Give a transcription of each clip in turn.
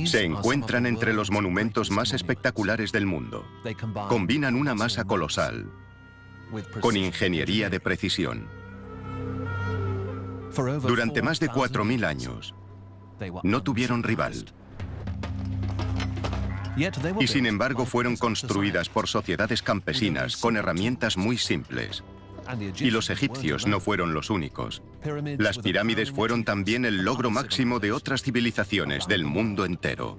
Se encuentran entre los monumentos más espectaculares del mundo. Combinan una masa colosal con ingeniería de precisión. Durante más de 4000 años, no tuvieron rival. Y sin embargo fueron construidas por sociedades campesinas con herramientas muy simples. Y los egipcios no fueron los únicos. Las pirámides fueron también el logro máximo de otras civilizaciones del mundo entero.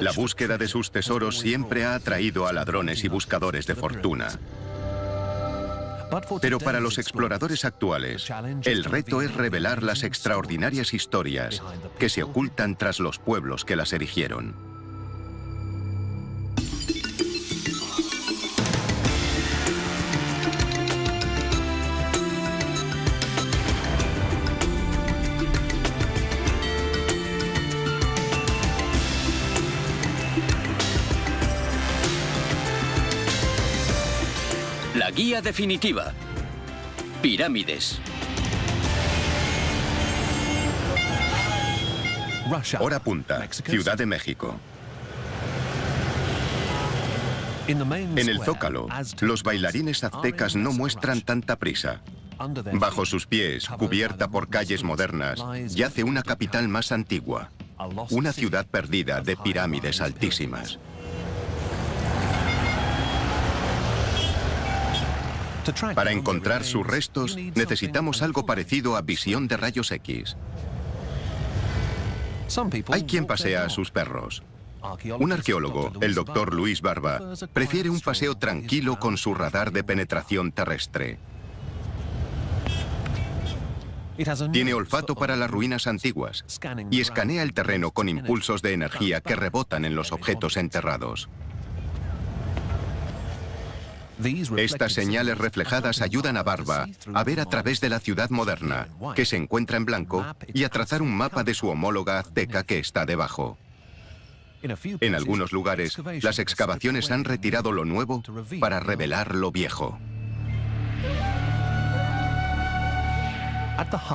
La búsqueda de sus tesoros siempre ha atraído a ladrones y buscadores de fortuna. Pero para los exploradores actuales, el reto es revelar las extraordinarias historias que se ocultan tras los pueblos que las erigieron. La guía definitiva. Pirámides. Hora punta, Ciudad de México. En el Zócalo, los bailarines aztecas no muestran tanta prisa. Bajo sus pies, cubierta por calles modernas, yace una capital más antigua. Una ciudad perdida de pirámides altísimas. Para encontrar sus restos, necesitamos algo parecido a visión de rayos X. Hay quien pasea a sus perros. Un arqueólogo, el Dr. Luis Barba, prefiere un paseo tranquilo con su radar de penetración terrestre. Tiene olfato para las ruinas antiguas y escanea el terreno con impulsos de energía que rebotan en los objetos enterrados. Estas señales reflejadas ayudan a Barba a ver a través de la ciudad moderna, que se encuentra en blanco, y a trazar un mapa de su homóloga azteca que está debajo. En algunos lugares, las excavaciones han retirado lo nuevo para revelar lo viejo.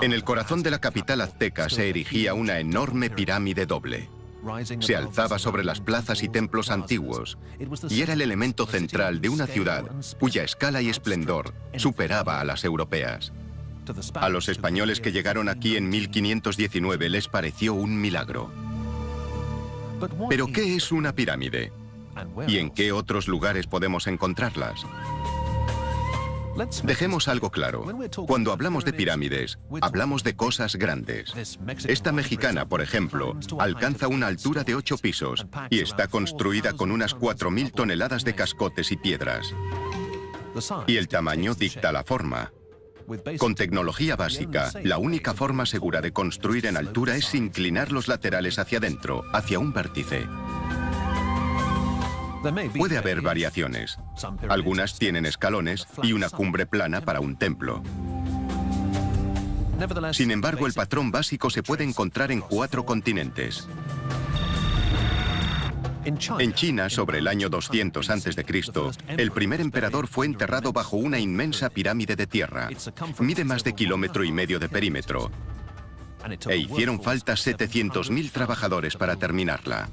En el corazón de la capital azteca se erigía una enorme pirámide doble. Se alzaba sobre las plazas y templos antiguos y era el elemento central de una ciudad cuya escala y esplendor superaba a las europeas. A los españoles que llegaron aquí en 1519 les pareció un milagro. ¿Pero qué es una pirámide? ¿Y en qué otros lugares podemos encontrarlas? Dejemos algo claro. Cuando hablamos de pirámides, hablamos de cosas grandes. Esta mexicana, por ejemplo, alcanza una altura de 8 pisos y está construida con unas 4000 toneladas de cascotes y piedras. Y el tamaño dicta la forma. Con tecnología básica, la única forma segura de construir en altura es inclinar los laterales hacia adentro, hacia un vértice. Puede haber variaciones. Algunas tienen escalones y una cumbre plana para un templo. Sin embargo, el patrón básico se puede encontrar en 4 continentes. En China, sobre el año 200 a.C., el primer emperador fue enterrado bajo una inmensa pirámide de tierra. Mide más de 1,5 kilómetros de perímetro. E hicieron falta 700.000 trabajadores para terminarla.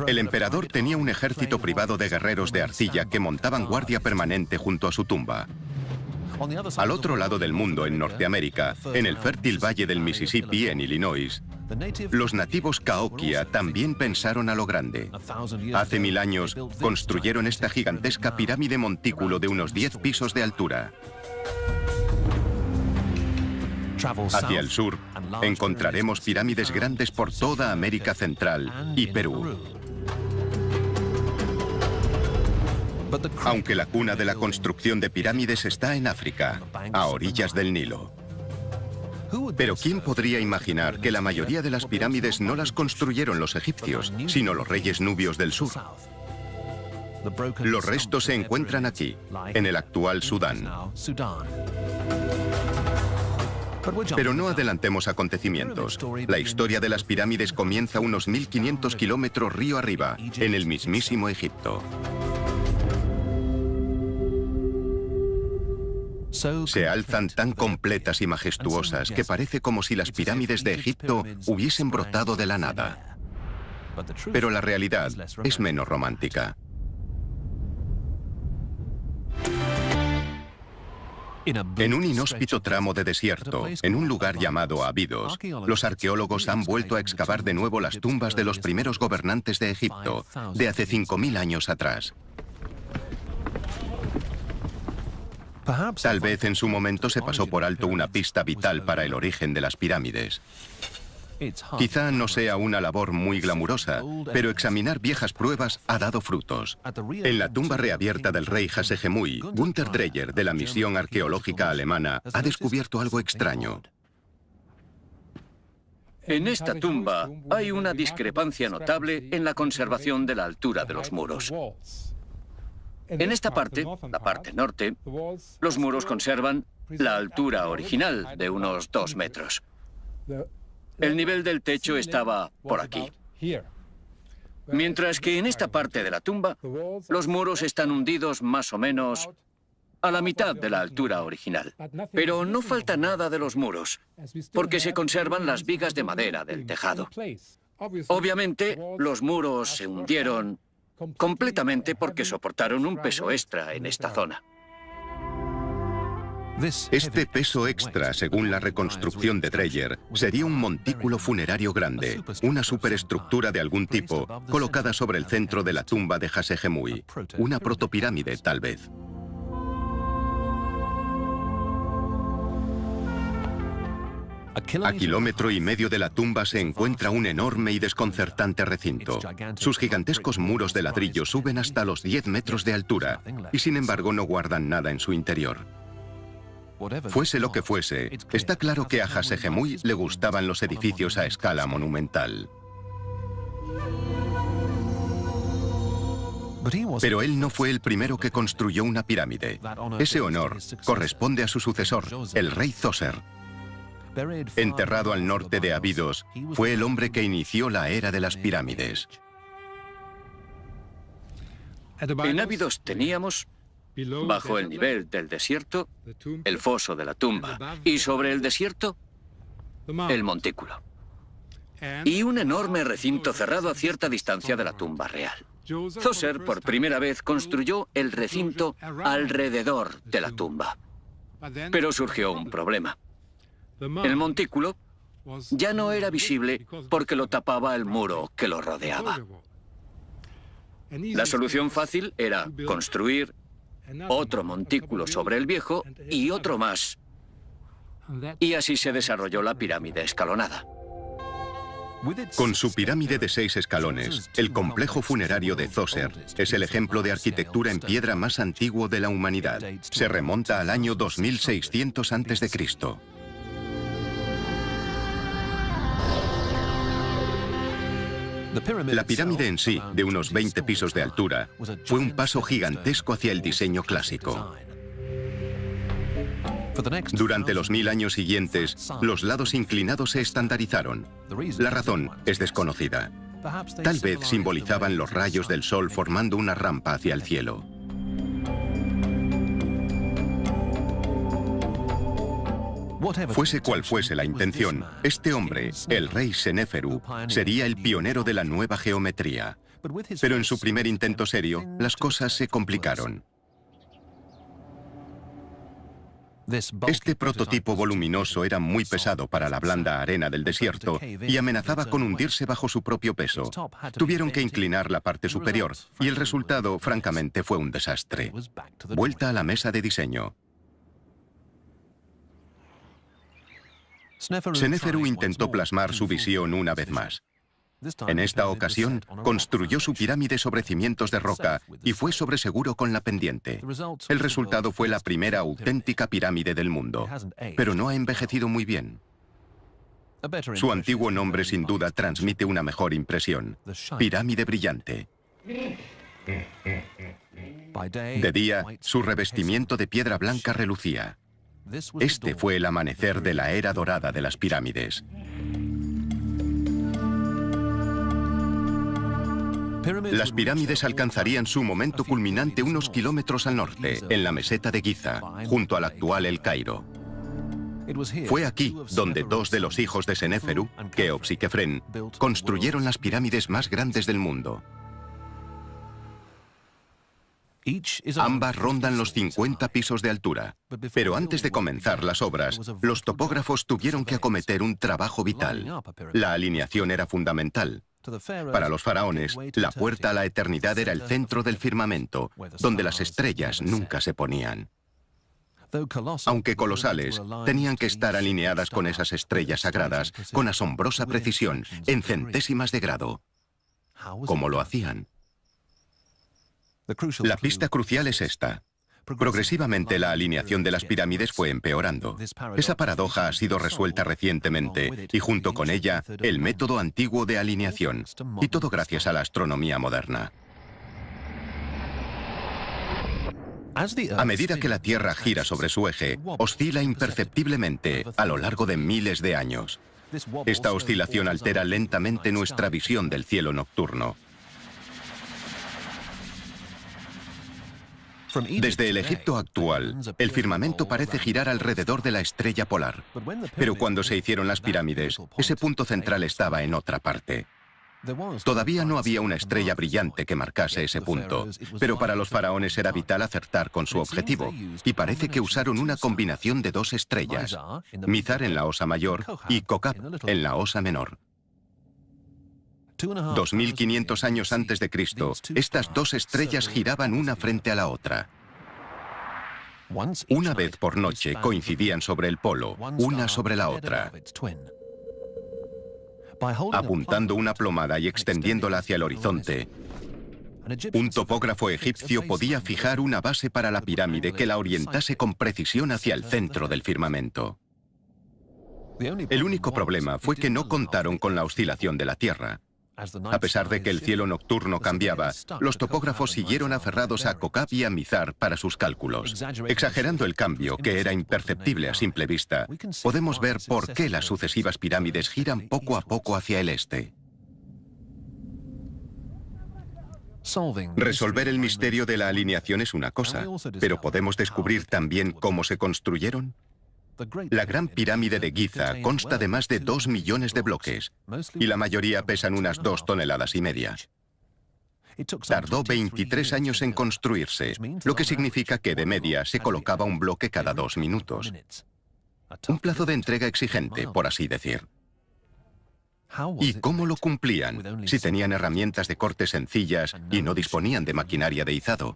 El emperador tenía un ejército privado de guerreros de arcilla que montaban guardia permanente junto a su tumba. Al otro lado del mundo, en Norteamérica, en el fértil valle del Mississippi, en Illinois, los nativos Cahokia también pensaron a lo grande. Hace 1000 años construyeron esta gigantesca pirámide montículo de unos 10 pisos de altura. Hacia el sur, encontraremos pirámides grandes por toda América Central y Perú. Aunque la cuna de la construcción de pirámides está en África, a orillas del Nilo. Pero ¿quién podría imaginar que la mayoría de las pirámides no las construyeron los egipcios, sino los reyes nubios del sur? Los restos se encuentran aquí, en el actual Sudán. Pero no adelantemos acontecimientos. La historia de las pirámides comienza unos 1500 kilómetros río arriba, en el mismísimo Egipto. Se alzan tan completas y majestuosas que parece como si las pirámides de Egipto hubiesen brotado de la nada. Pero la realidad es menos romántica. En un inhóspito tramo de desierto, en un lugar llamado Abidos, los arqueólogos han vuelto a excavar de nuevo las tumbas de los primeros gobernantes de Egipto, de hace 5000 años atrás. Tal vez en su momento se pasó por alto una pista vital para el origen de las pirámides. Quizá no sea una labor muy glamurosa, pero examinar viejas pruebas ha dado frutos. En la tumba reabierta del rey Hasehemui, Günther Dreyer, de la misión arqueológica alemana, ha descubierto algo extraño. En esta tumba hay una discrepancia notable en la conservación de la altura de los muros. En esta parte, la parte norte, los muros conservan la altura original de unos 2 metros. El nivel del techo estaba por aquí. Mientras que en esta parte de la tumba, los muros están hundidos más o menos a la mitad de la altura original. Pero no falta nada de los muros, porque se conservan las vigas de madera del tejado. Obviamente, los muros se hundieron completamente porque soportaron un peso extra en esta zona. Este peso extra, según la reconstrucción de Dreyer, sería un montículo funerario grande, una superestructura de algún tipo, colocada sobre el centro de la tumba de Hasehemui, una protopirámide tal vez. A 1,5 kilómetros de la tumba se encuentra un enorme y desconcertante recinto. Sus gigantescos muros de ladrillo suben hasta los 10 metros de altura y sin embargo no guardan nada en su interior. Fuese lo que fuese, está claro que a Hasehemui le gustaban los edificios a escala monumental. Pero él no fue el primero que construyó una pirámide. Ese honor corresponde a su sucesor, el rey Zoser. Enterrado al norte de Abidos, fue el hombre que inició la era de las pirámides. En Abidos teníamos, bajo el nivel del desierto, el foso de la tumba, y sobre el desierto, el montículo. Y un enorme recinto cerrado a cierta distancia de la tumba real. Zoser, por primera vez, construyó el recinto alrededor de la tumba. Pero surgió un problema. El montículo ya no era visible porque lo tapaba el muro que lo rodeaba. La solución fácil era construir otro montículo sobre el viejo y otro más. Y así se desarrolló la pirámide escalonada. Con su pirámide de 6 escalones, el complejo funerario de Zoser es el ejemplo de arquitectura en piedra más antiguo de la humanidad. Se remonta al año 2600 a.C. La pirámide en sí, de unos 20 pisos de altura, fue un paso gigantesco hacia el diseño clásico. Durante los 1000 años siguientes, los lados inclinados se estandarizaron. La razón es desconocida. Tal vez simbolizaban los rayos del sol formando una rampa hacia el cielo. Fuese cual fuese la intención, este hombre, el rey Seneferu, sería el pionero de la nueva geometría. Pero en su primer intento serio, las cosas se complicaron. Este prototipo voluminoso era muy pesado para la blanda arena del desierto y amenazaba con hundirse bajo su propio peso. Tuvieron que inclinar la parte superior y el resultado, francamente, fue un desastre. Vuelta a la mesa de diseño. Seneferu intentó plasmar su visión una vez más. En esta ocasión, construyó su pirámide sobre cimientos de roca y fue sobre seguro con la pendiente. El resultado fue la primera auténtica pirámide del mundo, pero no ha envejecido muy bien. Su antiguo nombre sin duda transmite una mejor impresión: pirámide brillante. De día, su revestimiento de piedra blanca relucía. Este fue el amanecer de la era dorada de las pirámides. Las pirámides alcanzarían su momento culminante unos kilómetros al norte, en la meseta de Giza, junto al actual El Cairo. Fue aquí donde dos de los hijos de Senéferu, Keops y Kefren, construyeron las pirámides más grandes del mundo. Ambas rondan los 50 pisos de altura. Pero antes de comenzar las obras, los topógrafos tuvieron que acometer un trabajo vital. La alineación era fundamental. Para los faraones, la puerta a la eternidad era el centro del firmamento, donde las estrellas nunca se ponían. Aunque colosales, tenían que estar alineadas con esas estrellas sagradas con asombrosa precisión, en centésimas de grado. ¿Cómo lo hacían? La pista crucial es esta. Progresivamente la alineación de las pirámides fue empeorando. Esa paradoja ha sido resuelta recientemente y junto con ella el método antiguo de alineación, y todo gracias a la astronomía moderna. A medida que la Tierra gira sobre su eje, oscila imperceptiblemente a lo largo de miles de años. Esta oscilación altera lentamente nuestra visión del cielo nocturno. Desde el Egipto actual, el firmamento parece girar alrededor de la estrella polar. Pero cuando se hicieron las pirámides, ese punto central estaba en otra parte. Todavía no había una estrella brillante que marcase ese punto, pero para los faraones era vital acertar con su objetivo, y parece que usaron una combinación de dos estrellas, Mizar en la Osa Mayor y Kokab en la Osa Menor. 2500 años antes de Cristo, estas dos estrellas giraban una frente a la otra. Una vez por noche coincidían sobre el polo, una sobre la otra. Apuntando una plomada y extendiéndola hacia el horizonte, un topógrafo egipcio podía fijar una base para la pirámide que la orientase con precisión hacia el centro del firmamento. El único problema fue que no contaron con la oscilación de la Tierra. A pesar de que el cielo nocturno cambiaba, los topógrafos siguieron aferrados a Kokab y a Mizar para sus cálculos. Exagerando el cambio, que era imperceptible a simple vista, podemos ver por qué las sucesivas pirámides giran poco a poco hacia el este. Resolver el misterio de la alineación es una cosa, pero ¿podemos descubrir también cómo se construyeron? La Gran Pirámide de Giza consta de más de 2 millones de bloques, y la mayoría pesan unas 2,5 toneladas. Tardó 23 años en construirse, lo que significa que de media se colocaba un bloque cada 2 minutos. Un plazo de entrega exigente, por así decir. ¿Y cómo lo cumplían, si tenían herramientas de corte sencillas y no disponían de maquinaria de izado?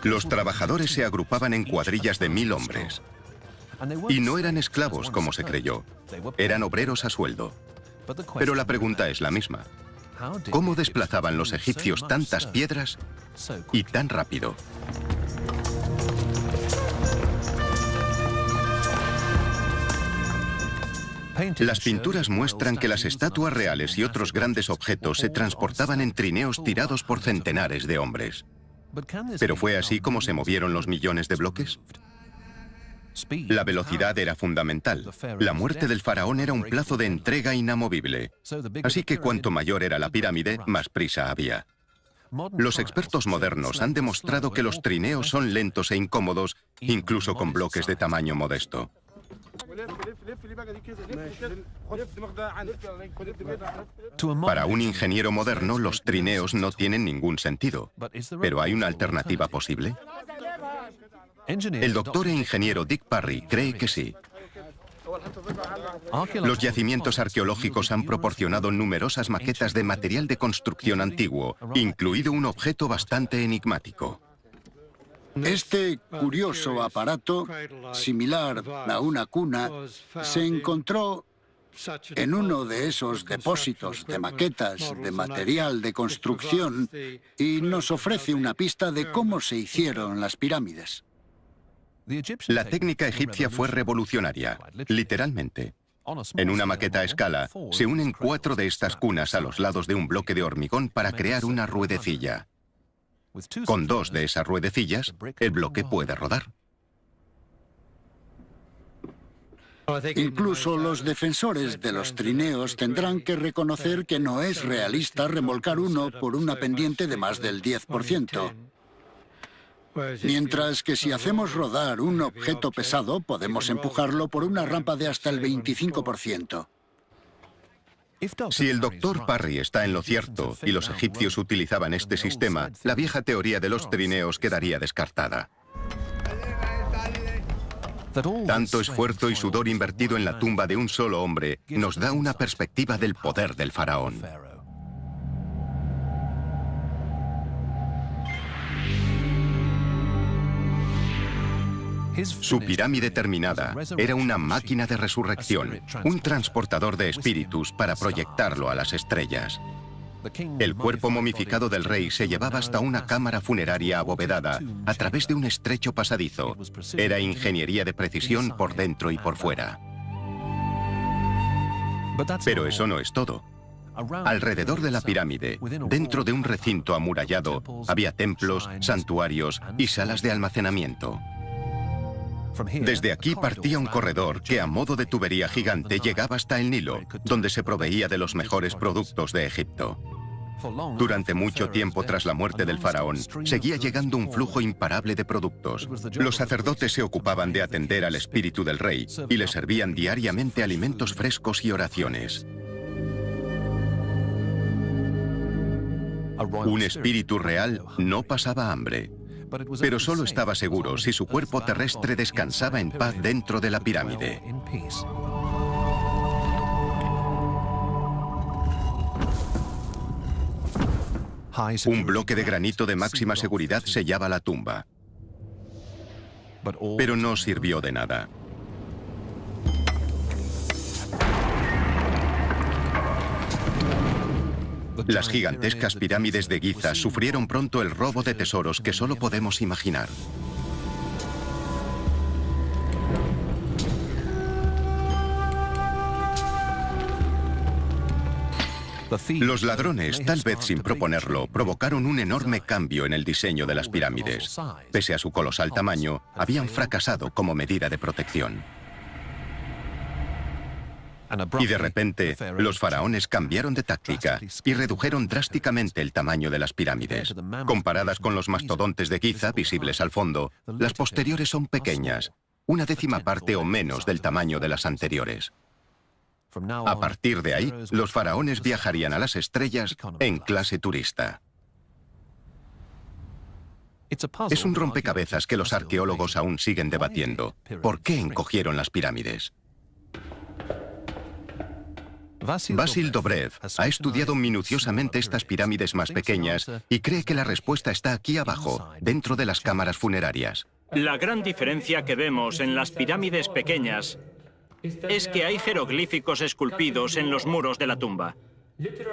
Los trabajadores se agrupaban en cuadrillas de 1000 hombres. Y no eran esclavos, como se creyó. Eran obreros a sueldo. Pero la pregunta es la misma. ¿Cómo desplazaban los egipcios tantas piedras y tan rápido? Las pinturas muestran que las estatuas reales y otros grandes objetos se transportaban en trineos tirados por centenares de hombres. ¿Pero fue así como se movieron los millones de bloques? La velocidad era fundamental. La muerte del faraón era un plazo de entrega inamovible. Así que cuanto mayor era la pirámide, más prisa había. Los expertos modernos han demostrado que los trineos son lentos e incómodos, incluso con bloques de tamaño modesto. Para un ingeniero moderno, los trineos no tienen ningún sentido. ¿Pero hay una alternativa posible? El doctor e ingeniero Dick Parry cree que sí. Los yacimientos arqueológicos han proporcionado numerosas maquetas de material de construcción antiguo, incluido un objeto bastante enigmático. Este curioso aparato, similar a una cuna, se encontró en uno de esos depósitos de maquetas de material de construcción y nos ofrece una pista de cómo se hicieron las pirámides. La técnica egipcia fue revolucionaria, literalmente. En una maqueta a escala, se unen 4 de estas cunas a los lados de un bloque de hormigón para crear una ruedecilla. Con 2 de esas ruedecillas, el bloque puede rodar. Incluso los defensores de los trineos tendrán que reconocer que no es realista remolcar uno por una pendiente de más del 10%. Mientras que si hacemos rodar un objeto pesado, podemos empujarlo por una rampa de hasta el 25%. Si el doctor Parry está en lo cierto y los egipcios utilizaban este sistema, la vieja teoría de los trineos quedaría descartada. Tanto esfuerzo y sudor invertido en la tumba de un solo hombre nos da una perspectiva del poder del faraón. Su pirámide terminada era una máquina de resurrección, un transportador de espíritus para proyectarlo a las estrellas. El cuerpo momificado del rey se llevaba hasta una cámara funeraria abovedada a través de un estrecho pasadizo. Era ingeniería de precisión por dentro y por fuera. Pero eso no es todo. Alrededor de la pirámide, dentro de un recinto amurallado, había templos, santuarios y salas de almacenamiento. Desde aquí partía un corredor que a modo de tubería gigante llegaba hasta el Nilo, donde se proveía de los mejores productos de Egipto. Durante mucho tiempo tras la muerte del faraón, seguía llegando un flujo imparable de productos. Los sacerdotes se ocupaban de atender al espíritu del rey y le servían diariamente alimentos frescos y oraciones. Un espíritu real no pasaba hambre, pero solo estaba seguro si su cuerpo terrestre descansaba en paz dentro de la pirámide. Un bloque de granito de máxima seguridad sellaba la tumba, pero no sirvió de nada. Las gigantescas pirámides de Giza sufrieron pronto el robo de tesoros que solo podemos imaginar. Los ladrones, tal vez sin proponerlo, provocaron un enorme cambio en el diseño de las pirámides. Pese a su colosal tamaño, habían fracasado como medida de protección. Y de repente, los faraones cambiaron de táctica y redujeron drásticamente el tamaño de las pirámides. Comparadas con los mastodontes de Giza, visibles al fondo, las posteriores son pequeñas, una décima parte o menos del tamaño de las anteriores. A partir de ahí, los faraones viajarían a las estrellas en clase turista. Es un rompecabezas que los arqueólogos aún siguen debatiendo. ¿Por qué encogieron las pirámides? Basil Dobrev ha estudiado minuciosamente estas pirámides más pequeñas y cree que la respuesta está aquí abajo, dentro de las cámaras funerarias. La gran diferencia que vemos en las pirámides pequeñas es que hay jeroglíficos esculpidos en los muros de la tumba.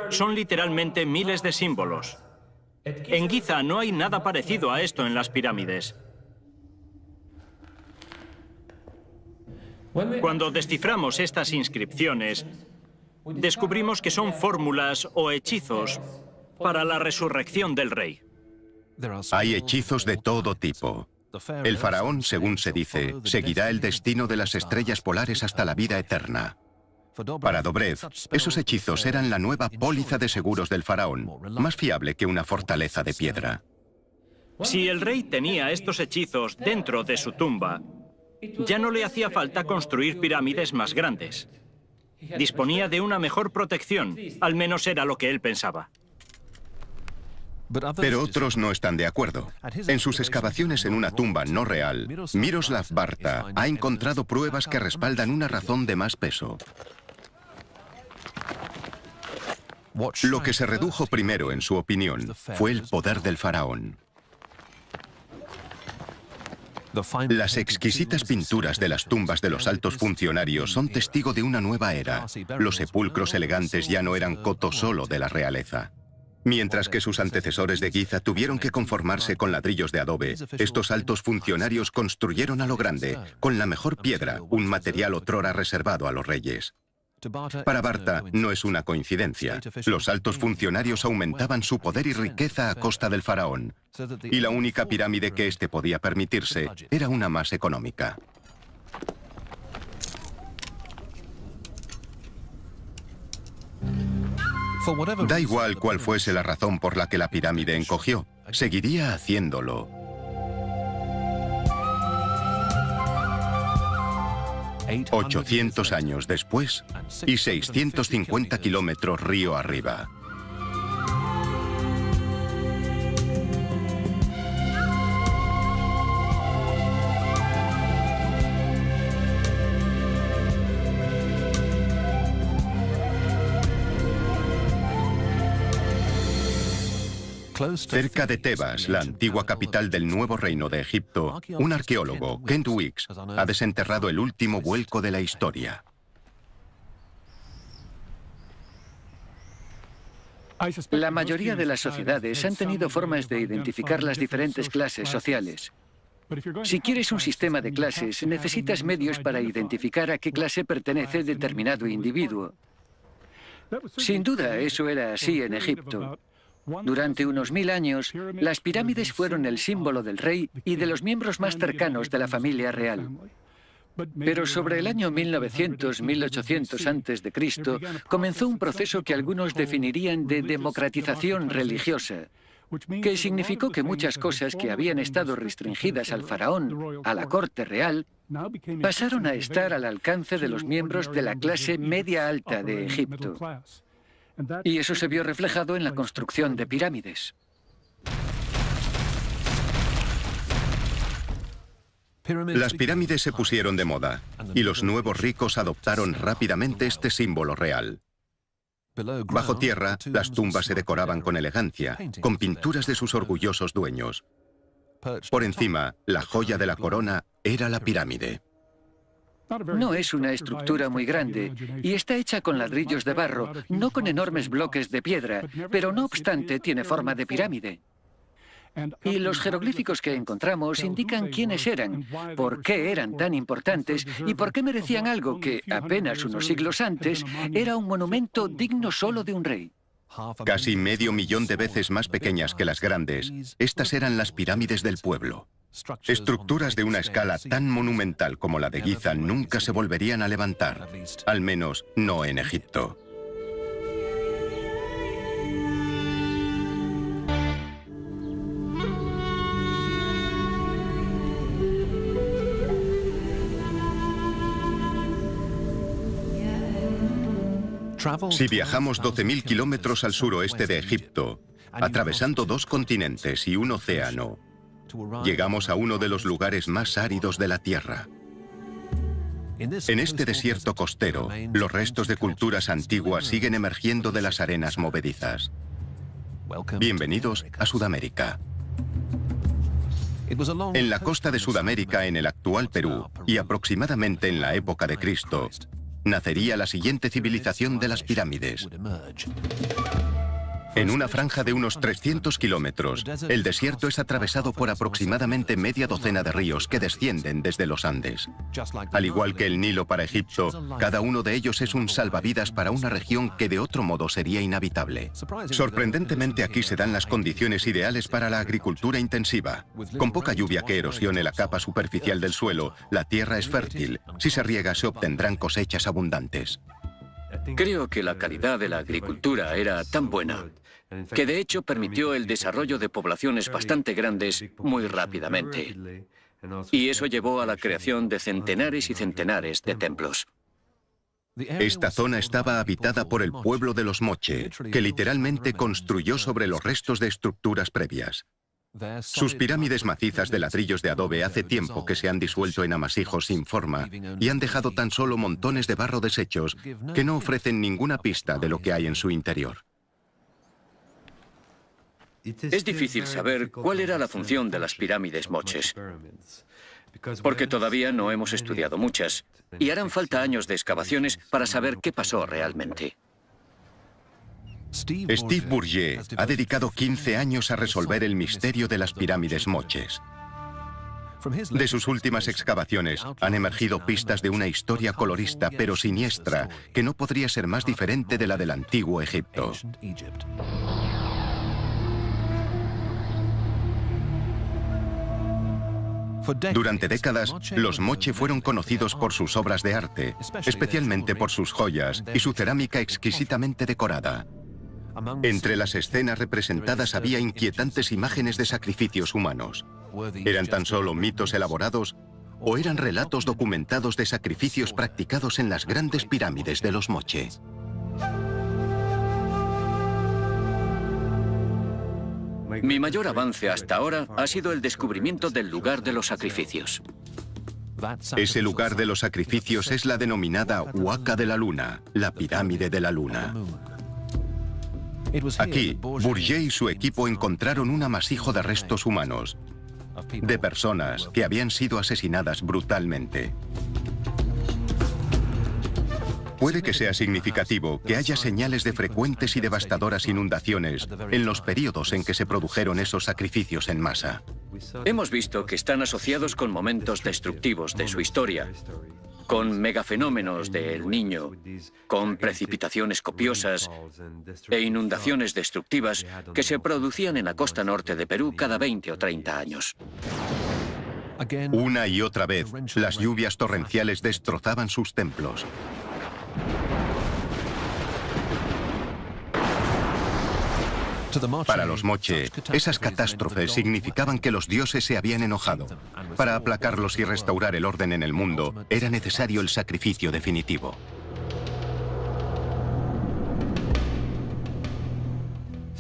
Son literalmente miles de símbolos. En Giza no hay nada parecido a esto en las pirámides. Cuando desciframos estas inscripciones, descubrimos que son fórmulas o hechizos para la resurrección del rey. Hay hechizos de todo tipo. El faraón, según se dice, seguirá el destino de las estrellas polares hasta la vida eterna. Para Dobrev, esos hechizos eran la nueva póliza de seguros del faraón, más fiable que una fortaleza de piedra. Si el rey tenía estos hechizos dentro de su tumba, ya no le hacía falta construir pirámides más grandes. Disponía de una mejor protección, al menos era lo que él pensaba. Pero otros no están de acuerdo. En sus excavaciones en una tumba no real, Miroslav Barta ha encontrado pruebas que respaldan una razón de más peso. Lo que se redujo primero, en su opinión, fue el poder del faraón. Las exquisitas pinturas de las tumbas de los altos funcionarios son testigo de una nueva era. Los sepulcros elegantes ya no eran coto solo de la realeza. Mientras que sus antecesores de Giza tuvieron que conformarse con ladrillos de adobe, estos altos funcionarios construyeron a lo grande, con la mejor piedra, un material otrora reservado a los reyes. Para Barta no es una coincidencia. Los altos funcionarios aumentaban su poder y riqueza a costa del faraón, y la única pirámide que éste podía permitirse era una más económica. Da igual cuál fuese la razón por la que la pirámide encogió, seguiría haciéndolo. «800 años después y 650 kilómetros río arriba». Cerca de Tebas, la antigua capital del nuevo reino de Egipto, un arqueólogo, Kent Weeks, ha desenterrado el último vuelco de la historia. La mayoría de las sociedades han tenido formas de identificar las diferentes clases sociales. Si quieres un sistema de clases, necesitas medios para identificar a qué clase pertenece determinado individuo. Sin duda, eso era así en Egipto. Durante unos 1000 años, las pirámides fueron el símbolo del rey y de los miembros más cercanos de la familia real. Pero sobre el año 1900-1800 a.C., comenzó un proceso que algunos definirían de democratización religiosa, que significó que muchas cosas que habían estado restringidas al faraón, a la corte real, pasaron a estar al alcance de los miembros de la clase media-alta de Egipto. Y eso se vio reflejado en la construcción de pirámides. Las pirámides se pusieron de moda, y los nuevos ricos adoptaron rápidamente este símbolo real. Bajo tierra, las tumbas se decoraban con elegancia, con pinturas de sus orgullosos dueños. Por encima, la joya de la corona era la pirámide. No es una estructura muy grande y está hecha con ladrillos de barro, no con enormes bloques de piedra, pero no obstante tiene forma de pirámide. Y los jeroglíficos que encontramos indican quiénes eran, por qué eran tan importantes y por qué merecían algo que, apenas unos siglos antes, era un monumento digno solo de un rey. Casi medio millón de veces más pequeñas que las grandes, estas eran las pirámides del pueblo. Estructuras de una escala tan monumental como la de Giza nunca se volverían a levantar, al menos no en Egipto. Si viajamos 12.000 kilómetros al suroeste de Egipto, atravesando 2 continentes y un océano, llegamos a uno de los lugares más áridos de la Tierra. En este desierto costero, los restos de culturas antiguas siguen emergiendo de las arenas movedizas. Bienvenidos a Sudamérica. En la costa de Sudamérica, en el actual Perú, y aproximadamente en la época de Cristo, nacería la siguiente civilización de las pirámides. En una franja de unos 300 kilómetros, el desierto es atravesado por aproximadamente media docena de ríos que descienden desde los Andes. Al igual que el Nilo para Egipto, cada uno de ellos es un salvavidas para una región que de otro modo sería inhabitable. Sorprendentemente, aquí se dan las condiciones ideales para la agricultura intensiva. Con poca lluvia que erosione la capa superficial del suelo, la tierra es fértil. Si se riega, se obtendrán cosechas abundantes. Creo que la calidad de la agricultura era tan buena que de hecho permitió el desarrollo de poblaciones bastante grandes muy rápidamente. Y eso llevó a la creación de centenares y centenares de templos. Esta zona estaba habitada por el pueblo de los Moche, que literalmente construyó sobre los restos de estructuras previas. Sus pirámides macizas de ladrillos de adobe hace tiempo que se han disuelto en amasijos sin forma y han dejado tan solo montones de barro deshechos que no ofrecen ninguna pista de lo que hay en su interior. Es difícil saber cuál era la función de las pirámides moches, porque todavía no hemos estudiado muchas y harán falta años de excavaciones para saber qué pasó realmente. Steve Bourget ha dedicado 15 años a resolver el misterio de las pirámides moches. De sus últimas excavaciones han emergido pistas de una historia colorista pero siniestra que no podría ser más diferente de la del antiguo Egipto. Durante décadas, los moche fueron conocidos por sus obras de arte, especialmente por sus joyas y su cerámica exquisitamente decorada. Entre las escenas representadas había inquietantes imágenes de sacrificios humanos. ¿Eran tan solo mitos elaborados o eran relatos documentados de sacrificios practicados en las grandes pirámides de los moche? Mi mayor avance hasta ahora ha sido el descubrimiento del lugar de los sacrificios. Ese lugar de los sacrificios es la denominada Huaca de la Luna, la pirámide de la Luna. Aquí, Bourget y su equipo encontraron un amasijo de restos humanos, de personas que habían sido asesinadas brutalmente. Puede que sea significativo que haya señales de frecuentes y devastadoras inundaciones en los periodos en que se produjeron esos sacrificios en masa. Hemos visto que están asociados con momentos destructivos de su historia, con megafenómenos del Niño, con precipitaciones copiosas e inundaciones destructivas que se producían en la costa norte de Perú cada 20 o 30 años. Una y otra vez, las lluvias torrenciales destrozaban sus templos. Para los moche, esas catástrofes significaban que los dioses se habían enojado. Para aplacarlos y restaurar el orden en el mundo, era necesario el sacrificio definitivo.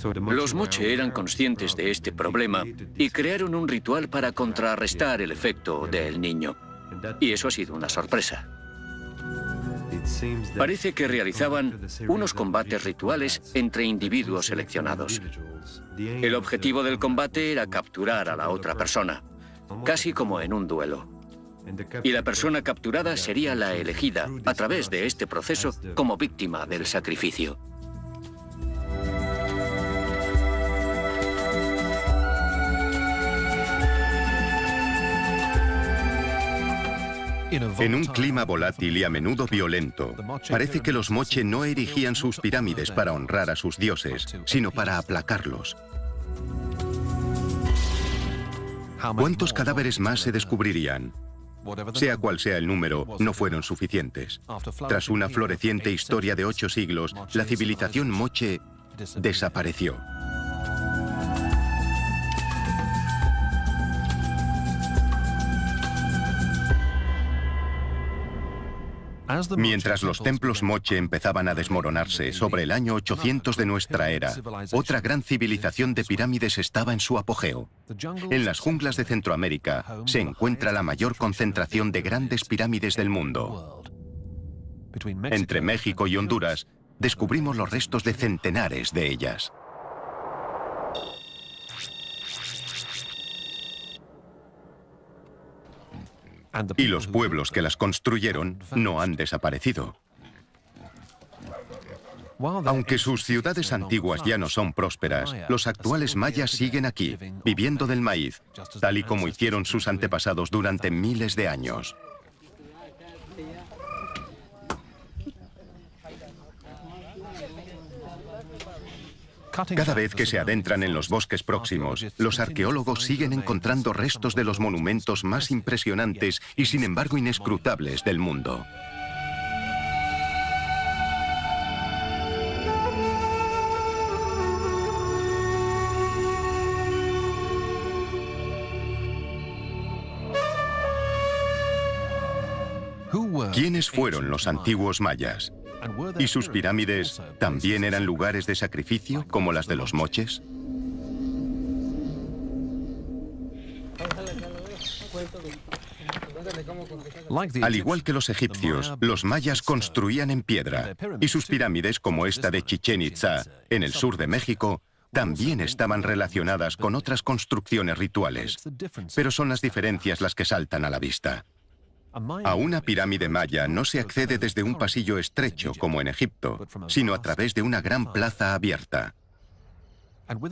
Los moche eran conscientes de este problema y crearon un ritual para contrarrestar el efecto del Niño. Y eso ha sido una sorpresa. Parece que realizaban unos combates rituales entre individuos seleccionados. El objetivo del combate era capturar a la otra persona, casi como en un duelo. Y la persona capturada sería la elegida, a través de este proceso, como víctima del sacrificio. En un clima volátil y a menudo violento, parece que los moche no erigían sus pirámides para honrar a sus dioses, sino para aplacarlos. ¿Cuántos cadáveres más se descubrirían? Sea cual sea el número, no fueron suficientes. Tras una floreciente historia de 8 siglos, la civilización moche desapareció. Mientras los templos moche empezaban a desmoronarse sobre el año 800 de nuestra era, otra gran civilización de pirámides estaba en su apogeo. En las junglas de Centroamérica se encuentra la mayor concentración de grandes pirámides del mundo. Entre México y Honduras, descubrimos los restos de centenares de ellas. Y los pueblos que las construyeron no han desaparecido. Aunque sus ciudades antiguas ya no son prósperas, los actuales mayas siguen aquí, viviendo del maíz, tal y como hicieron sus antepasados durante miles de años. Cada vez que se adentran en los bosques próximos, los arqueólogos siguen encontrando restos de los monumentos más impresionantes y sin embargo inescrutables del mundo. ¿Quiénes fueron los antiguos mayas? ¿Y sus pirámides también eran lugares de sacrificio como las de los moches? Al igual que los egipcios, los mayas construían en piedra, y sus pirámides, como esta de Chichén Itzá, en el sur de México, también estaban relacionadas con otras construcciones rituales. Pero son las diferencias las que saltan a la vista. A una pirámide maya no se accede desde un pasillo estrecho, como en Egipto, sino a través de una gran plaza abierta.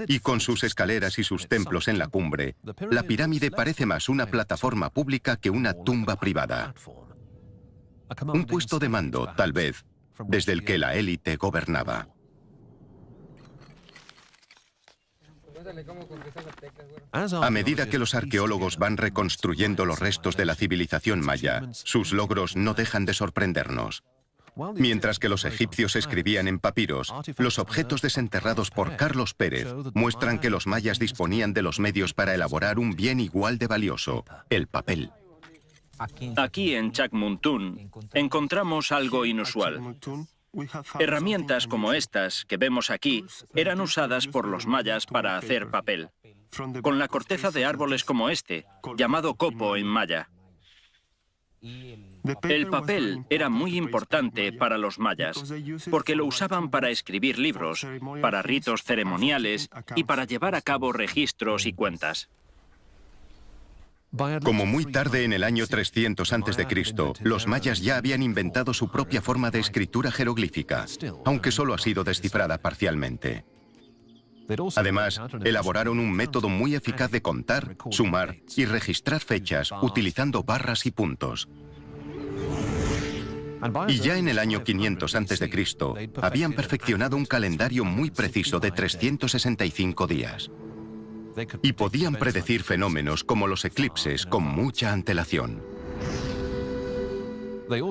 Y con sus escaleras y sus templos en la cumbre, la pirámide parece más una plataforma pública que una tumba privada. Un puesto de mando, tal vez, desde el que la élite gobernaba. A medida que los arqueólogos van reconstruyendo los restos de la civilización maya, sus logros no dejan de sorprendernos. Mientras que los egipcios escribían en papiros, los objetos desenterrados por Carlos Pérez muestran que los mayas disponían de los medios para elaborar un bien igual de valioso, el papel. Aquí en Chacmuntún encontramos algo inusual. Herramientas como estas que vemos aquí eran usadas por los mayas para hacer papel, con la corteza de árboles como este, llamado copo en maya. El papel era muy importante para los mayas, porque lo usaban para escribir libros, para ritos ceremoniales y para llevar a cabo registros y cuentas. Como muy tarde en el año 300 a.C., los mayas ya habían inventado su propia forma de escritura jeroglífica, aunque solo ha sido descifrada parcialmente. Además, elaboraron un método muy eficaz de contar, sumar y registrar fechas utilizando barras y puntos. Y ya en el año 500 a.C., habían perfeccionado un calendario muy preciso de 365 días. Y podían predecir fenómenos como los eclipses con mucha antelación.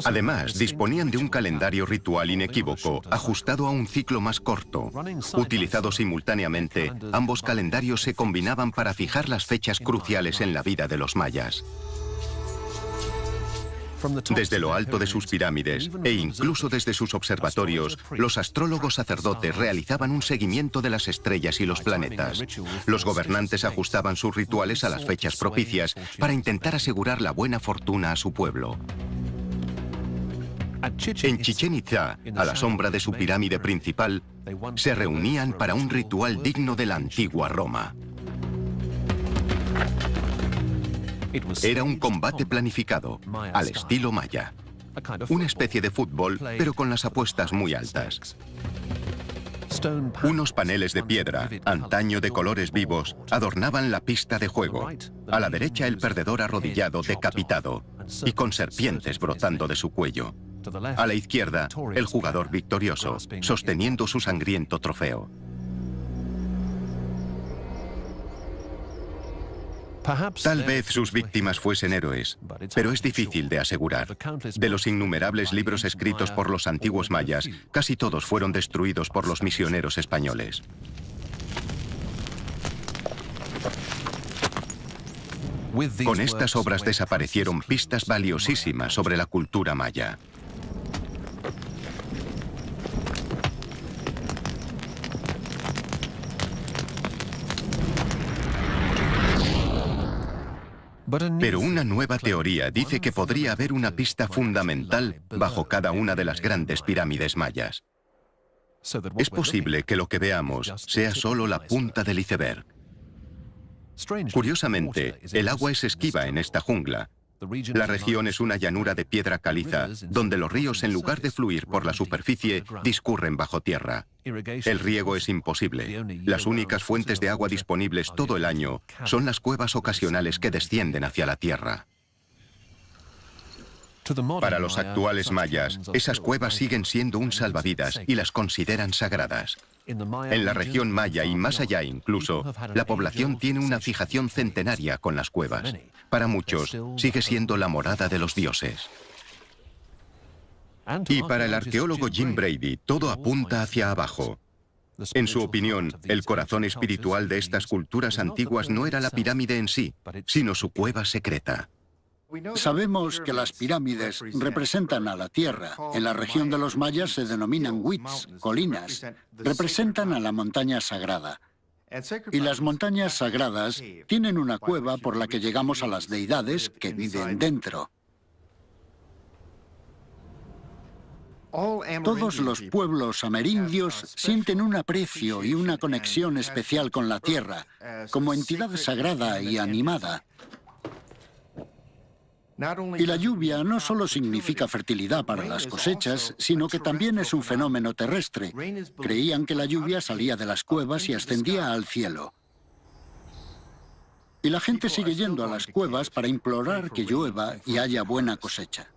Además, disponían de un calendario ritual inequívoco, ajustado a un ciclo más corto. Utilizados simultáneamente, ambos calendarios se combinaban para fijar las fechas cruciales en la vida de los mayas. Desde lo alto de sus pirámides e incluso desde sus observatorios, los astrólogos sacerdotes realizaban un seguimiento de las estrellas y los planetas. Los gobernantes ajustaban sus rituales a las fechas propicias para intentar asegurar la buena fortuna a su pueblo. En Chichén Itzá, a la sombra de su pirámide principal, se reunían para un ritual digno de la antigua Roma. Era un combate planificado, al estilo maya. Una especie de fútbol, pero con las apuestas muy altas. Unos paneles de piedra, antaño de colores vivos, adornaban la pista de juego. A la derecha el perdedor arrodillado, decapitado, y con serpientes brotando de su cuello. A la izquierda, el jugador victorioso, sosteniendo su sangriento trofeo. Tal vez sus víctimas fuesen héroes, pero es difícil de asegurar. De los innumerables libros escritos por los antiguos mayas, casi todos fueron destruidos por los misioneros españoles. Con estas obras desaparecieron pistas valiosísimas sobre la cultura maya. Pero una nueva teoría dice que podría haber una pista fundamental bajo cada una de las grandes pirámides mayas. Es posible que lo que veamos sea solo la punta del iceberg. Curiosamente, el agua es esquiva en esta jungla. La región es una llanura de piedra caliza, donde los ríos, en lugar de fluir por la superficie, discurren bajo tierra. El riego es imposible. Las únicas fuentes de agua disponibles todo el año son las cuevas ocasionales que descienden hacia la tierra. Para los actuales mayas, esas cuevas siguen siendo un salvavidas y las consideran sagradas. En la región maya y más allá incluso, la población tiene una fijación centenaria con las cuevas. Para muchos, sigue siendo la morada de los dioses. Y para el arqueólogo Jim Brady, todo apunta hacia abajo. En su opinión, el corazón espiritual de estas culturas antiguas no era la pirámide en sí, sino su cueva secreta. Sabemos que las pirámides representan a la tierra. En la región de los mayas se denominan huits, colinas. Representan a la montaña sagrada. Y las montañas sagradas tienen una cueva por la que llegamos a las deidades que viven dentro. Todos los pueblos amerindios sienten un aprecio y una conexión especial con la tierra, como entidad sagrada y animada. Y la lluvia no solo significa fertilidad para las cosechas, sino que también es un fenómeno terrestre. Creían que la lluvia salía de las cuevas y ascendía al cielo. Y la gente sigue yendo a las cuevas para implorar que llueva y haya buena cosecha.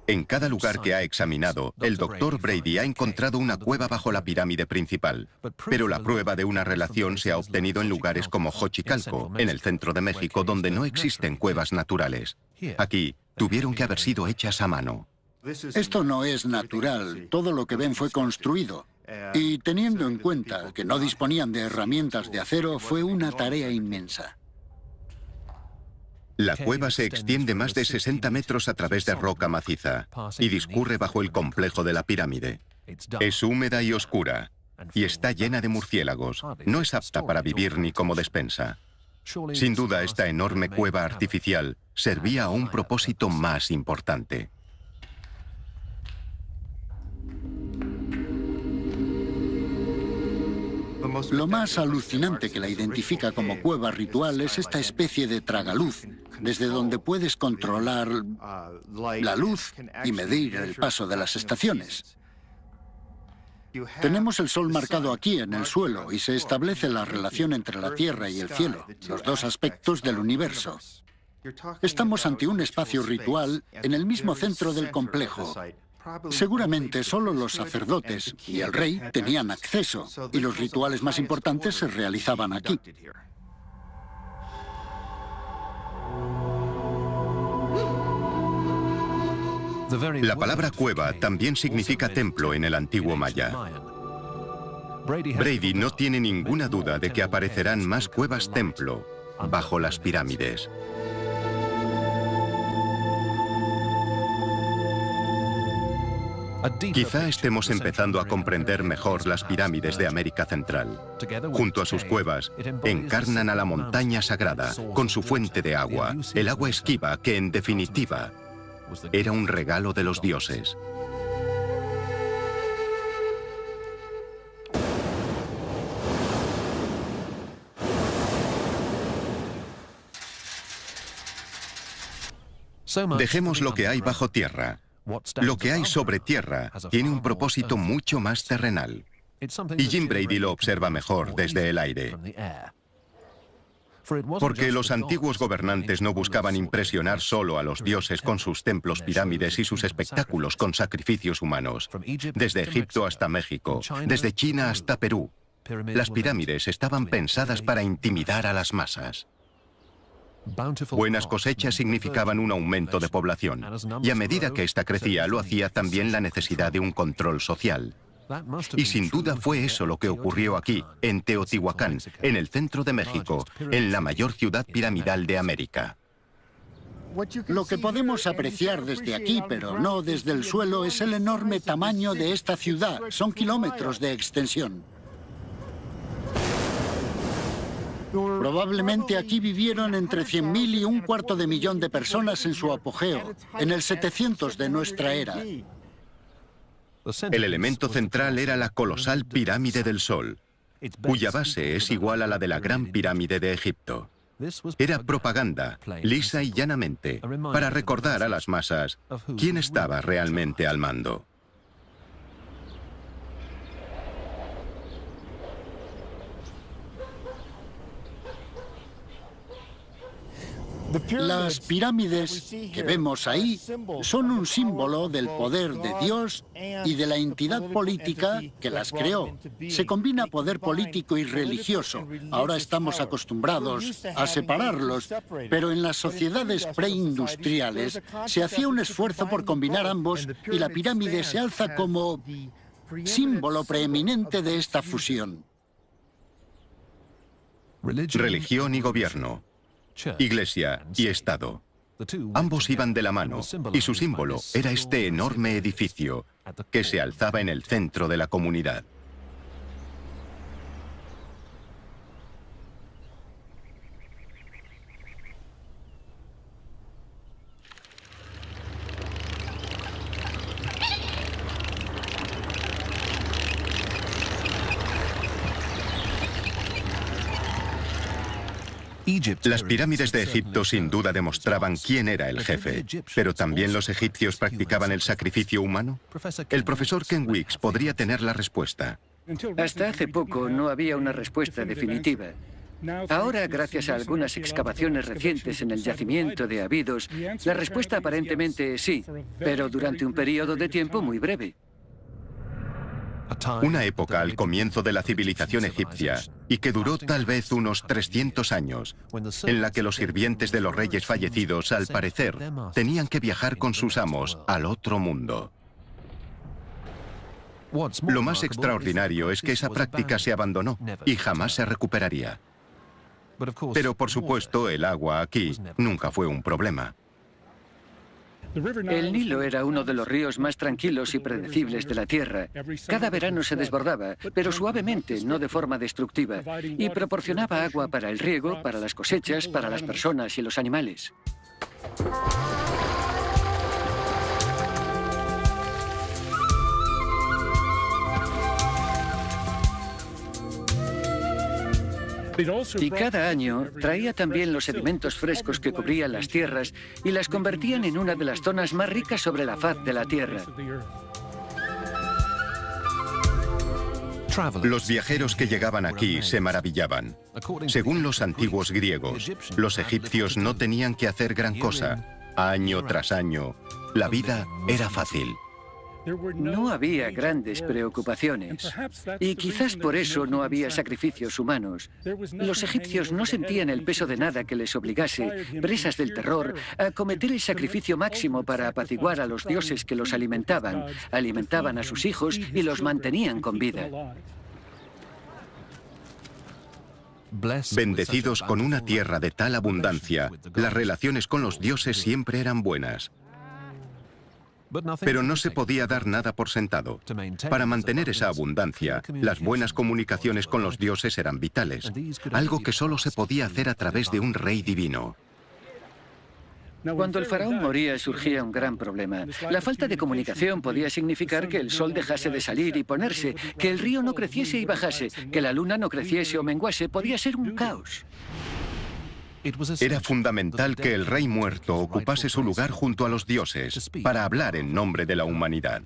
En cada lugar que ha examinado, el Dr. Brady ha encontrado una cueva bajo la pirámide principal. Pero la prueba de una relación se ha obtenido en lugares como Xochicalco, en el centro de México, donde no existen cuevas naturales. Aquí, tuvieron que haber sido hechas a mano. Esto no es natural, todo lo que ven fue construido. Y teniendo en cuenta que no disponían de herramientas de acero, fue una tarea inmensa. La cueva se extiende más de 60 metros a través de roca maciza y discurre bajo el complejo de la pirámide. Es húmeda y oscura y está llena de murciélagos. No es apta para vivir ni como despensa. Sin duda, esta enorme cueva artificial servía a un propósito más importante. Lo más alucinante que la identifica como cueva ritual es esta especie de tragaluz, desde donde puedes controlar la luz y medir el paso de las estaciones. Tenemos el sol marcado aquí en el suelo y se establece la relación entre la Tierra y el cielo, los dos aspectos del universo. Estamos ante un espacio ritual en el mismo centro del complejo. Seguramente solo los sacerdotes y el rey tenían acceso, y los rituales más importantes se realizaban aquí. La palabra cueva también significa templo en el antiguo maya. Brady no tiene ninguna duda de que aparecerán más cuevas templo bajo las pirámides. Quizá estemos empezando a comprender mejor las pirámides de América Central. Junto a sus cuevas, encarnan a la montaña sagrada, con su fuente de agua, el agua esquiva que, en definitiva, era un regalo de los dioses. Dejemos lo que hay bajo tierra. Lo que hay sobre tierra tiene un propósito mucho más terrenal. Y Jim Brady lo observa mejor desde el aire. Porque los antiguos gobernantes no buscaban impresionar solo a los dioses con sus templos, pirámides y sus espectáculos con sacrificios humanos. Desde Egipto hasta México, desde China hasta Perú, las pirámides estaban pensadas para intimidar a las masas. Buenas cosechas significaban un aumento de población, y a medida que ésta crecía, lo hacía también la necesidad de un control social. Y sin duda fue eso lo que ocurrió aquí, en Teotihuacán, en el centro de México, en la mayor ciudad piramidal de América. Lo que podemos apreciar desde aquí, pero no desde el suelo, es el enorme tamaño de esta ciudad. Son kilómetros de extensión. Probablemente aquí vivieron entre 100.000 y 250.000 de personas en su apogeo, en el 700 de nuestra era. El elemento central era la colosal pirámide del Sol, cuya base es igual a la de la Gran Pirámide de Egipto. Era propaganda, lisa y llanamente, para recordar a las masas quién estaba realmente al mando. Las pirámides que vemos ahí son un símbolo del poder de Dios y de la entidad política que las creó. Se combina poder político y religioso. Ahora estamos acostumbrados a separarlos, pero en las sociedades preindustriales se hacía un esfuerzo por combinar ambos y la pirámide se alza como símbolo preeminente de esta fusión. Religión y gobierno. Iglesia y Estado. Ambos iban de la mano, y su símbolo era este enorme edificio que se alzaba en el centro de la comunidad. Las pirámides de Egipto sin duda demostraban quién era el jefe, pero ¿también los egipcios practicaban el sacrificio humano? El profesor Ken Weeks podría tener la respuesta. Hasta hace poco no había una respuesta definitiva. Ahora, gracias a algunas excavaciones recientes en el yacimiento de Abidos, la respuesta aparentemente es sí, pero durante un periodo de tiempo muy breve. Una época al comienzo de la civilización egipcia, y que duró tal vez unos 300 años, en la que los sirvientes de los reyes fallecidos, al parecer, tenían que viajar con sus amos al otro mundo. Lo más extraordinario es que esa práctica se abandonó y jamás se recuperaría. Pero, por supuesto, el agua aquí nunca fue un problema. El Nilo era uno de los ríos más tranquilos y predecibles de la Tierra. Cada verano se desbordaba, pero suavemente, no de forma destructiva, y proporcionaba agua para el riego, para las cosechas, para las personas y los animales. Y cada año traía también los sedimentos frescos que cubrían las tierras y las convertían en una de las zonas más ricas sobre la faz de la Tierra. Los viajeros que llegaban aquí se maravillaban. Según los antiguos griegos, los egipcios no tenían que hacer gran cosa. Año tras año, la vida era fácil. No había grandes preocupaciones, y quizás por eso no había sacrificios humanos. Los egipcios no sentían el peso de nada que les obligase, presas del terror, a cometer el sacrificio máximo para apaciguar a los dioses que los alimentaban, alimentaban a sus hijos y los mantenían con vida. Bendecidos con una tierra de tal abundancia, las relaciones con los dioses siempre eran buenas. Pero no se podía dar nada por sentado. Para mantener esa abundancia, las buenas comunicaciones con los dioses eran vitales, algo que solo se podía hacer a través de un rey divino. Cuando el faraón moría surgía un gran problema. La falta de comunicación podía significar que el sol dejase de salir y ponerse, que el río no creciese y bajase, que la luna no creciese o menguase. Podía ser un caos. Era fundamental que el rey muerto ocupase su lugar junto a los dioses para hablar en nombre de la humanidad.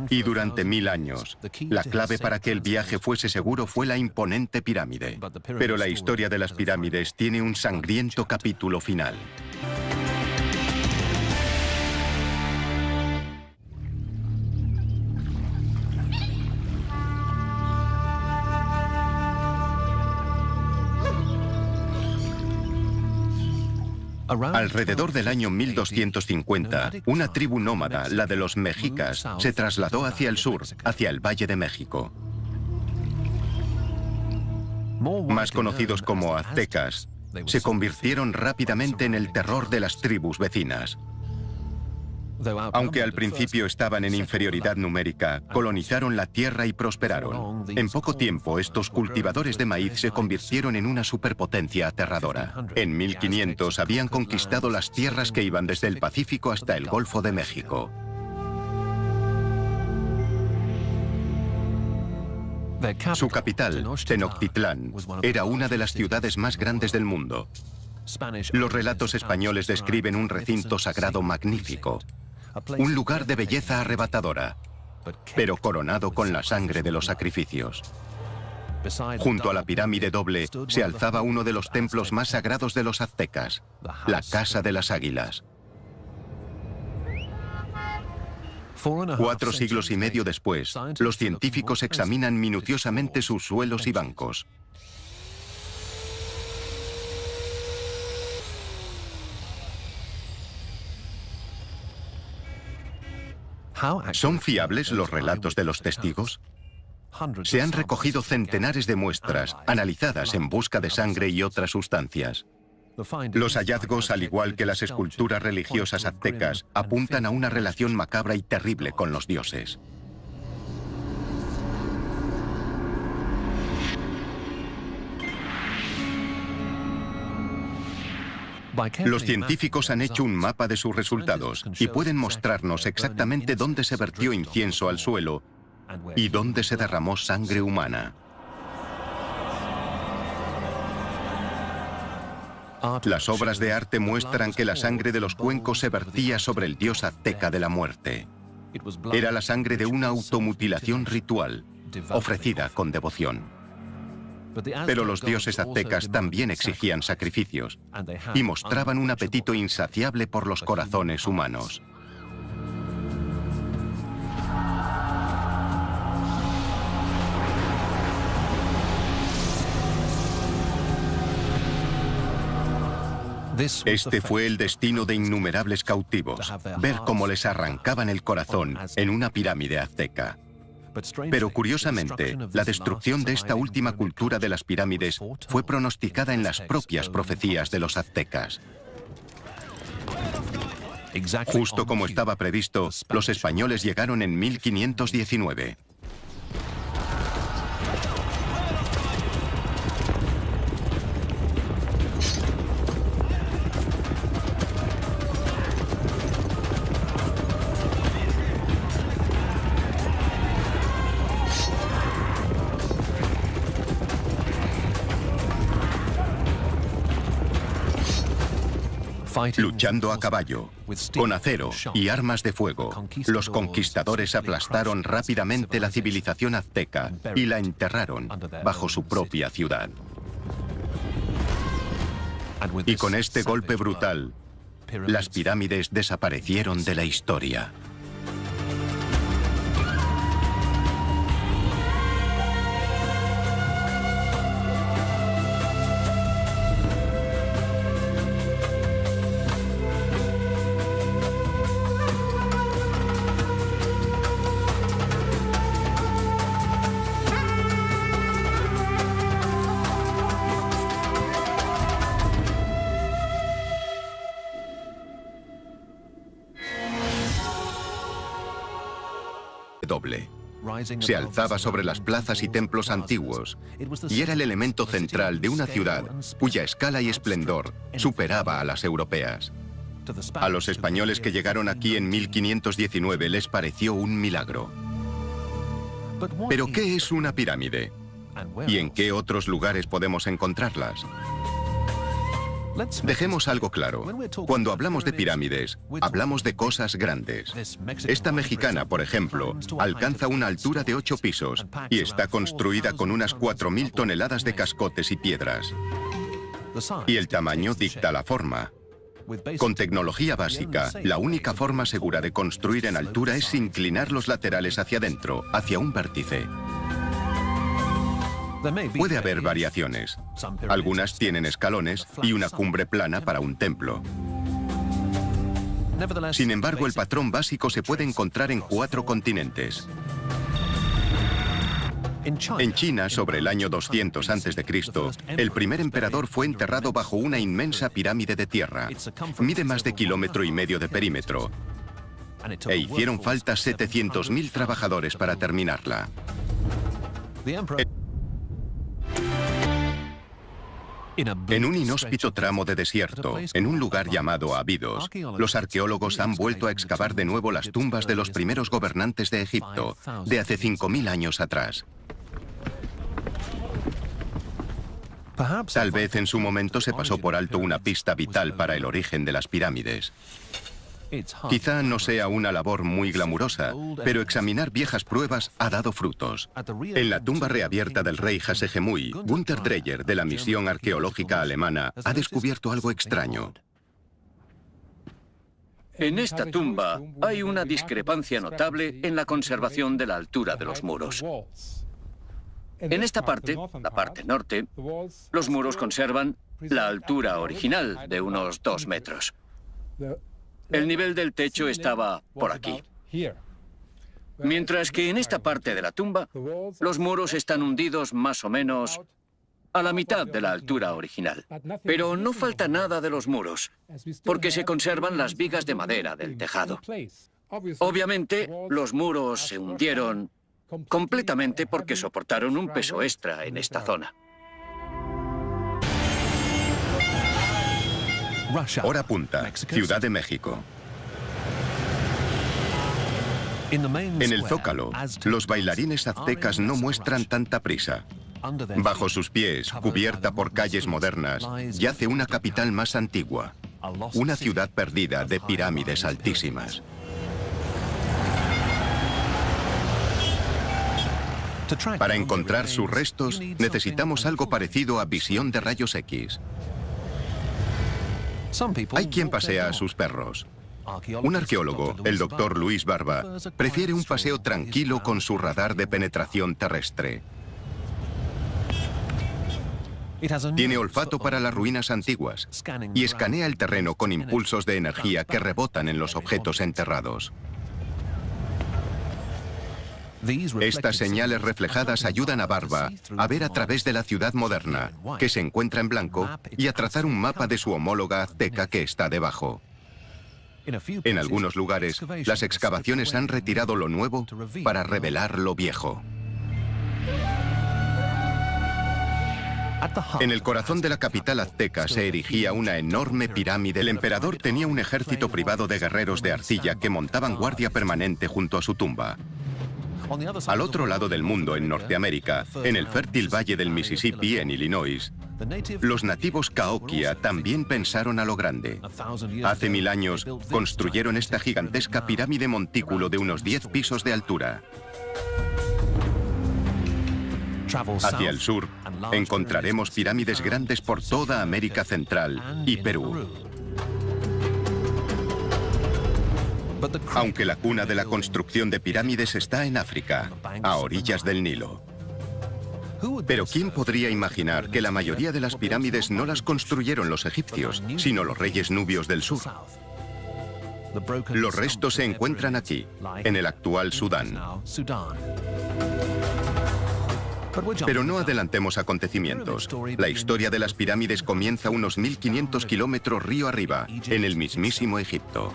Y durante 1000 años, la clave para que el viaje fuese seguro fue la imponente pirámide. Pero la historia de las pirámides tiene un sangriento capítulo final. Alrededor del año 1250, una tribu nómada, la de los mexicas, se trasladó hacia el sur, hacia el Valle de México. Más conocidos como aztecas, se convirtieron rápidamente en el terror de las tribus vecinas. Aunque al principio estaban en inferioridad numérica, colonizaron la tierra y prosperaron. En poco tiempo, estos cultivadores de maíz se convirtieron en una superpotencia aterradora. En 1500 habían conquistado las tierras que iban desde el Pacífico hasta el Golfo de México. Su capital, Tenochtitlán, era una de las ciudades más grandes del mundo. Los relatos españoles describen un recinto sagrado magnífico, un lugar de belleza arrebatadora, pero coronado con la sangre de los sacrificios. Junto a la pirámide doble se alzaba uno de los templos más sagrados de los aztecas, la Casa de las Águilas. 4 siglos y medio después, los científicos examinan minuciosamente sus suelos y bancos. ¿Son fiables los relatos de los testigos? Se han recogido centenares de muestras, analizadas en busca de sangre y otras sustancias. Los hallazgos, al igual que las esculturas religiosas aztecas, apuntan a una relación macabra y terrible con los dioses. Los científicos han hecho un mapa de sus resultados y pueden mostrarnos exactamente dónde se vertió incienso al suelo y dónde se derramó sangre humana. Las obras de arte muestran que la sangre de los cuencos se vertía sobre el dios azteca de la muerte. Era la sangre de una automutilación ritual, ofrecida con devoción. Pero los dioses aztecas también exigían sacrificios y mostraban un apetito insaciable por los corazones humanos. Este fue el destino de innumerables cautivos, ver cómo les arrancaban el corazón en una pirámide azteca. Pero curiosamente, la destrucción de esta última cultura de las pirámides fue pronosticada en las propias profecías de los aztecas. Justo como estaba previsto, los españoles llegaron en 1519. Luchando a caballo, con acero y armas de fuego, los conquistadores aplastaron rápidamente la civilización azteca y la enterraron bajo su propia ciudad. Y con este golpe brutal, las pirámides desaparecieron de la historia. Doble. Se alzaba sobre las plazas y templos antiguos y era el elemento central de una ciudad cuya escala y esplendor superaba a las europeas. A los españoles que llegaron aquí en 1519 les pareció un milagro. ¿Pero qué es una pirámide? ¿Y en qué otros lugares podemos encontrarlas? Dejemos algo claro. Cuando hablamos de pirámides, hablamos de cosas grandes. Esta mexicana, por ejemplo, alcanza una altura de 8 pisos y está construida con unas 4.000 toneladas de cascotes y piedras. Y el tamaño dicta la forma. Con tecnología básica, la única forma segura de construir en altura es inclinar los laterales hacia adentro, hacia un vértice. Puede haber variaciones. Algunas tienen escalones y una cumbre plana para un templo. Sin embargo, el patrón básico se puede encontrar en 4 continentes. En China, sobre el año 200 a.C., el primer emperador fue enterrado bajo una inmensa pirámide de tierra. Mide más de 1,5 kilómetros de perímetro. E hicieron falta 700.000 trabajadores para terminarla. En un inhóspito tramo de desierto, en un lugar llamado Abidos, los arqueólogos han vuelto a excavar de nuevo las tumbas de los primeros gobernantes de Egipto, de hace 5.000 años atrás. Tal vez en su momento se pasó por alto una pista vital para el origen de las pirámides. Quizá no sea una labor muy glamurosa, pero examinar viejas pruebas ha dado frutos. En la tumba reabierta del rey Hasehemui, Günther Dreyer, de la misión arqueológica alemana, ha descubierto algo extraño. En esta tumba hay una discrepancia notable en la conservación de la altura de los muros. En esta parte, la parte norte, los muros conservan la altura original de unos 2 metros. El nivel del techo estaba por aquí. Mientras que en esta parte de la tumba, los muros están hundidos más o menos a la mitad de la altura original. Pero no falta nada de los muros, porque se conservan las vigas de madera del tejado. Obviamente, los muros se hundieron completamente porque soportaron un peso extra en esta zona. Hora punta, Ciudad de México. En el Zócalo, los bailarines aztecas no muestran tanta prisa. Bajo sus pies, cubierta por calles modernas, yace una capital más antigua, una ciudad perdida de pirámides altísimas. Para encontrar sus restos, necesitamos algo parecido a visión de rayos X. Hay quien pasea a sus perros. Un arqueólogo, el Dr. Luis Barba, prefiere un paseo tranquilo con su radar de penetración terrestre. Tiene olfato para las ruinas antiguas y escanea el terreno con impulsos de energía que rebotan en los objetos enterrados. Estas señales reflejadas ayudan a Barba a ver a través de la ciudad moderna, que se encuentra en blanco, y a trazar un mapa de su homóloga azteca que está debajo. En algunos lugares, las excavaciones han retirado lo nuevo para revelar lo viejo. En el corazón de la capital azteca se erigía una enorme pirámide. El emperador tenía un ejército privado de guerreros de arcilla que montaban guardia permanente junto a su tumba. Al otro lado del mundo, en Norteamérica, en el fértil valle del Mississippi, en Illinois, los nativos Cahokia también pensaron a lo grande. Hace 1000 años construyeron esta gigantesca pirámide montículo de unos 10 pisos de altura. Hacia el sur, encontraremos pirámides grandes por toda América Central y Perú. Aunque la cuna de la construcción de pirámides está en África, a orillas del Nilo. Pero ¿quién podría imaginar que la mayoría de las pirámides no las construyeron los egipcios, sino los reyes nubios del sur? Los restos se encuentran aquí, en el actual Sudán. Pero no adelantemos acontecimientos. La historia de las pirámides comienza unos 1500 kilómetros río arriba, en el mismísimo Egipto.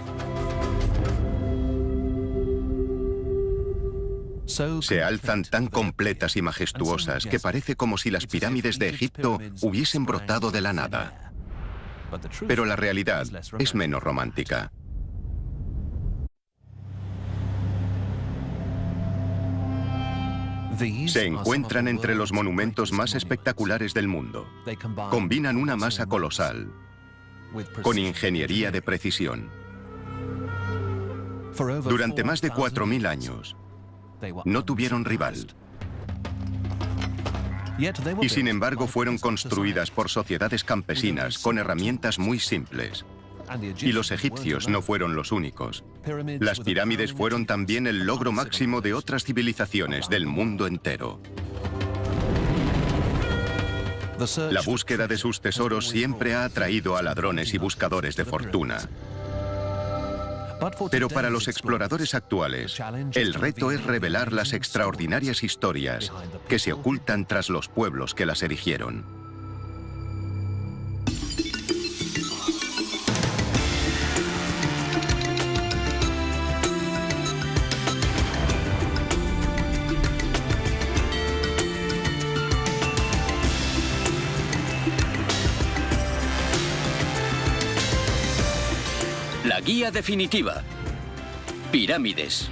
Se alzan tan completas y majestuosas que parece como si las pirámides de Egipto hubiesen brotado de la nada. Pero la realidad es menos romántica. Se encuentran entre los monumentos más espectaculares del mundo. Combinan una masa colosal con ingeniería de precisión. Durante más de 4000 años, no tuvieron rival. Y sin embargo fueron construidas por sociedades campesinas con herramientas muy simples. Y los egipcios no fueron los únicos. Las pirámides fueron también el logro máximo de otras civilizaciones del mundo entero. La búsqueda de sus tesoros siempre ha atraído a ladrones y buscadores de fortuna. Pero para los exploradores actuales, el reto es revelar las extraordinarias historias que se ocultan tras los pueblos que las erigieron. La guía definitiva. Pirámides.